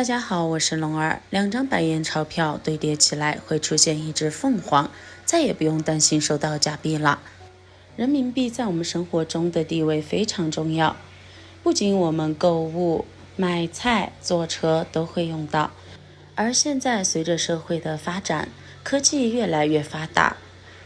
大家好，我是龙儿。两张100元钞票堆叠起来会出现一只凤凰，再也不用担心收到假币了。人民币在我们生活中的地位非常重要，不仅我们购物、买菜、坐车都会用到。而现在随着社会的发展，科技越来越发达，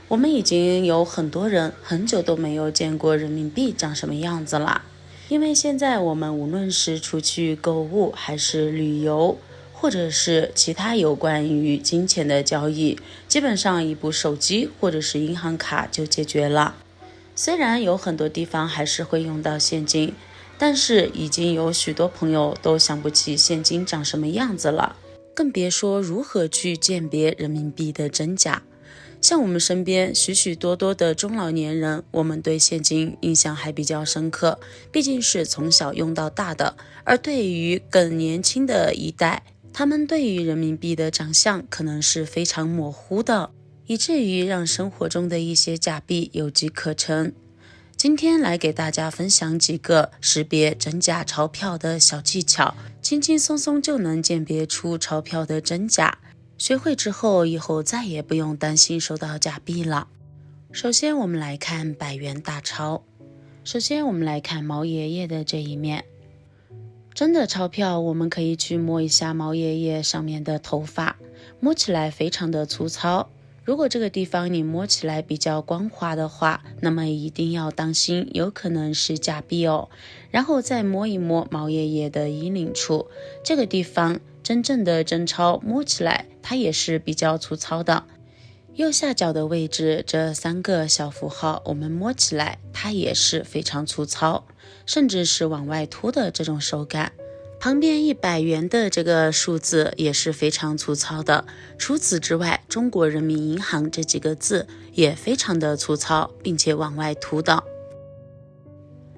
我们已经有很多人很久都没有见过人民币长什么样子了。因为现在我们无论是出去购物，还是旅游，或者是其他有关于金钱的交易，基本上一部手机或者是银行卡就解决了。虽然有很多地方还是会用到现金，但是已经有许多朋友都想不起现金长什么样子了，更别说如何去鉴别人民币的真假。像我们身边许许多多的中老年人，我们对现金印象还比较深刻，毕竟是从小用到大的。而对于更年轻的一代，他们对于人民币的长相可能是非常模糊的，以至于让生活中的一些假币有机可乘。今天来给大家分享几个识别真假钞票的小技巧，轻轻松松就能鉴别出钞票的真假。学会之后，以后再也不用担心收到假币了。首先我们来看100元大钞。首先我们来看毛爷爷的这一面。真的钞票我们可以去摸一下毛爷爷上面的头发，摸起来非常的粗糙。如果这个地方你摸起来比较光滑的话，那么一定要当心，有可能是假币哦。然后再摸一摸毛爷爷的衣领处，这个地方真正的真钞摸起来它也是比较粗糙的。右下角的位置这3个小符号，我们摸起来它也是非常粗糙，甚至是往外凸的这种手感。旁边100元的这个数字也是非常粗糙的。除此之外，中国人民银行这几个字也非常的粗糙，并且往外凸的。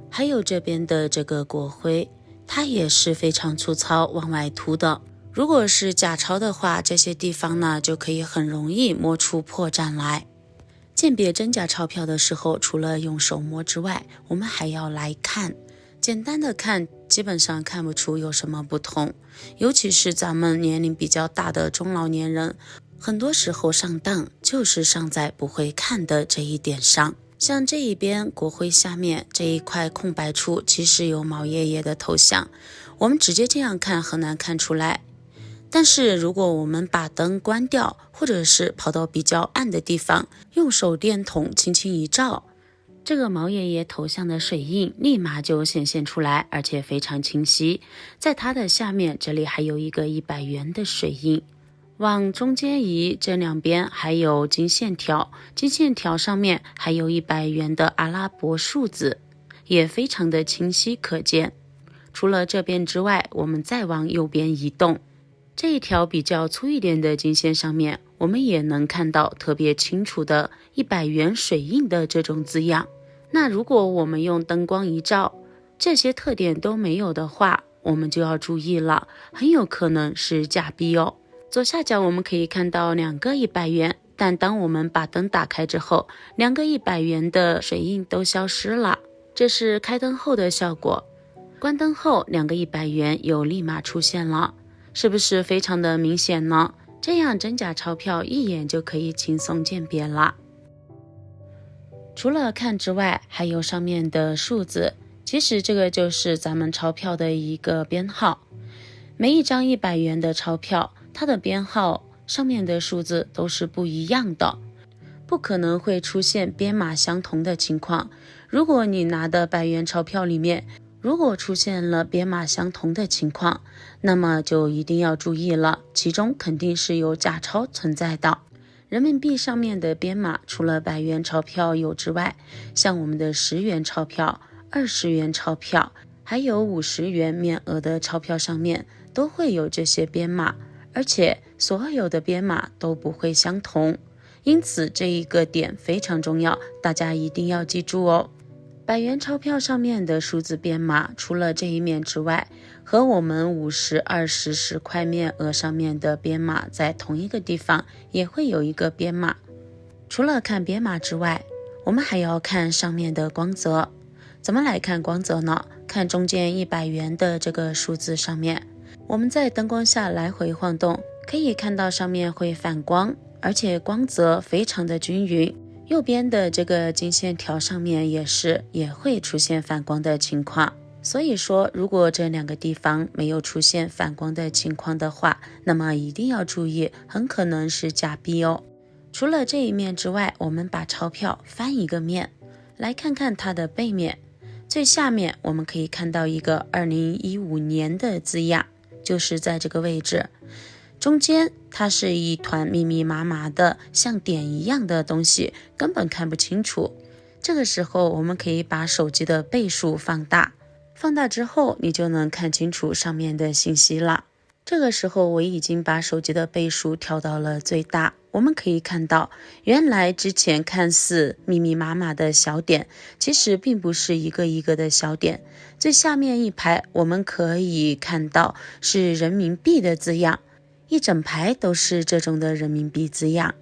还有这边的这个国徽，它也是非常粗糙，往外凸的。如果是假钞的话，这些地方呢就可以很容易摸出破绽来。鉴别真假钞票的时候，除了用手摸之外，我们还要来看。简单的看，基本上看不出有什么不同。尤其是咱们年龄比较大的中老年人，很多时候上当就是上在不会看的这一点上。像这一边国徽下面这一块空白处，其实有毛爷爷的头像，我们直接这样看很难看出来。但是如果我们把灯关掉，或者是跑到比较暗的地方，用手电筒轻轻一照，这个毛爷爷头像的水印立马就显现出来，而且非常清晰。在它的下面，这里还有一个100元的水印，往中间移，这两边还有金线条，金线条上面还有100元的阿拉伯数字，也非常的清晰可见。除了这边之外，我们再往右边移动，这一条比较粗一点的金线上面，我们也能看到特别清楚的100元水印的这种字样。那如果我们用灯光一照，这些特点都没有的话，我们就要注意了，很有可能是假币哦。左下角我们可以看到2个100元，但当我们把灯打开之后，2个100元的水印都消失了，这是开灯后的效果。关灯后2个100元又立马出现了，是不是非常的明显呢？这样真假钞票一眼就可以轻松鉴别了。除了看之外，还有上面的数字，其实这个就是咱们钞票的一个编号。每一张100元的钞票，它的编号上面的数字都是不一样的，不可能会出现编码相同的情况。如果你拿的100元钞票里面，如果出现了编码相同的情况，那么就一定要注意了，其中肯定是有假钞存在的。人民币上面的编码除了100元钞票有之外，像我们的10元钞票、20元钞票，还有50元面额的钞票上面都会有这些编码，而且所有的编码都不会相同。因此这一个点非常重要，大家一定要记住哦。100元钞票上面的数字编码，除了这一面之外，和我们50、20、10块面额上面的编码在同一个地方也会有一个编码。除了看编码之外，我们还要看上面的光泽。怎么来看光泽呢？看中间100元的这个数字上面，我们在灯光下来回晃动，可以看到上面会反光，而且光泽非常的均匀。右边的这个金线条上面也会出现反光的情况。所以说，如果这2个地方没有出现反光的情况的话，那么一定要注意，很可能是假币哦。除了这一面之外，我们把钞票翻一个面，来看看它的背面。最下面我们可以看到一个2015年的字样，就是在这个位置。中间它是一团密密麻麻的像点一样的东西，根本看不清楚。这个时候我们可以把手机的倍数放大，放大之后你就能看清楚上面的信息了。这个时候我已经把手机的倍数调到了最大，我们可以看到原来之前看似密密麻麻的小点，其实并不是一个一个的小点。最下面一排我们可以看到是人民币的字样，一整排都是这种的人民币字样，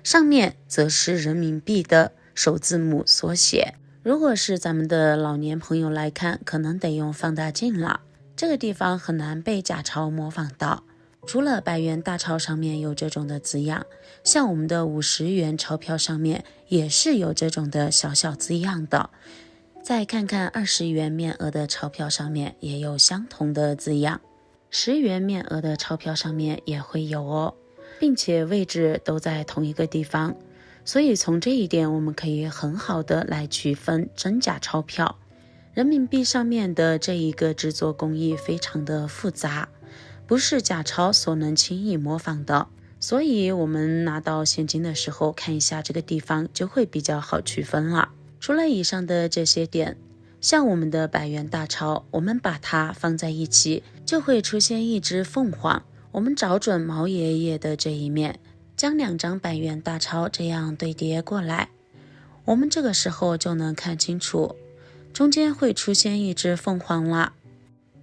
上面则是人民币的首字母缩写。如果是咱们的老年朋友来看，可能得用放大镜了。这个地方很难被假钞模仿到。除了100元大钞上面有这种的字样，像我们的50元钞票上面也是有这种的小小字样的。再看看20元面额的钞票上面也有相同的字样，10元面额的钞票上面也会有哦，并且位置都在同一个地方。所以从这一点我们可以很好的来区分真假钞票。人民币上面的这一个制作工艺非常的复杂，不是假钞所能轻易模仿的，所以我们拿到现金的时候看一下这个地方就会比较好区分了。除了以上的这些点，像我们的100元大钞，我们把它放在一起就会出现一只凤凰。我们找准毛爷爷的这一面，将2张100元大钞这样对叠过来，我们这个时候就能看清楚，中间会出现一只凤凰啦。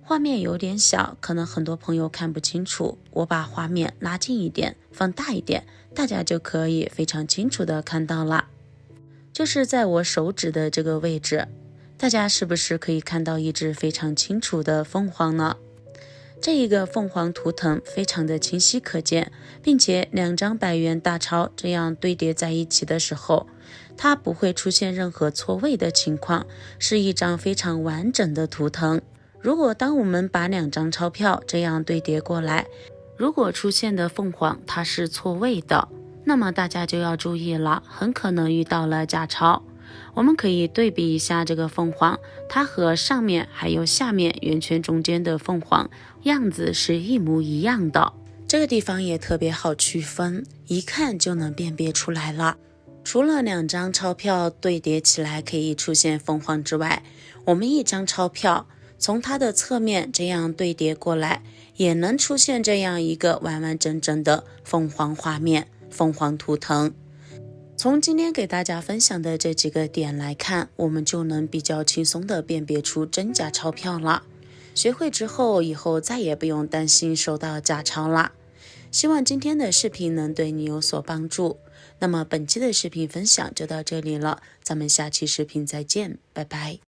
画面有点小，可能很多朋友看不清楚，我把画面拉近一点，放大一点，大家就可以非常清楚的看到了。就是在我手指的这个位置，大家是不是可以看到一只非常清楚的凤凰呢？这一个凤凰图腾非常的清晰可见，并且2张100元大钞这样堆叠在一起的时候，它不会出现任何错位的情况，是一张非常完整的图腾。如果当我们把2张钞票这样堆叠过来，如果出现的凤凰它是错位的，那么大家就要注意了，很可能遇到了假钞。我们可以对比一下这个凤凰，它和上面还有下面圆圈中间的凤凰样子是一模一样的。这个地方也特别好区分，一看就能辨别出来了。除了2张钞票对叠起来可以出现凤凰之外，我们1张钞票从它的侧面这样对叠过来，也能出现这样一个完完整整的凤凰画面、凤凰图腾。从今天给大家分享的这几个点来看，我们就能比较轻松的辨别出真假钞票了。学会之后，以后再也不用担心收到假钞了。希望今天的视频能对你有所帮助。那么本期的视频分享就到这里了，咱们下期视频再见，拜拜。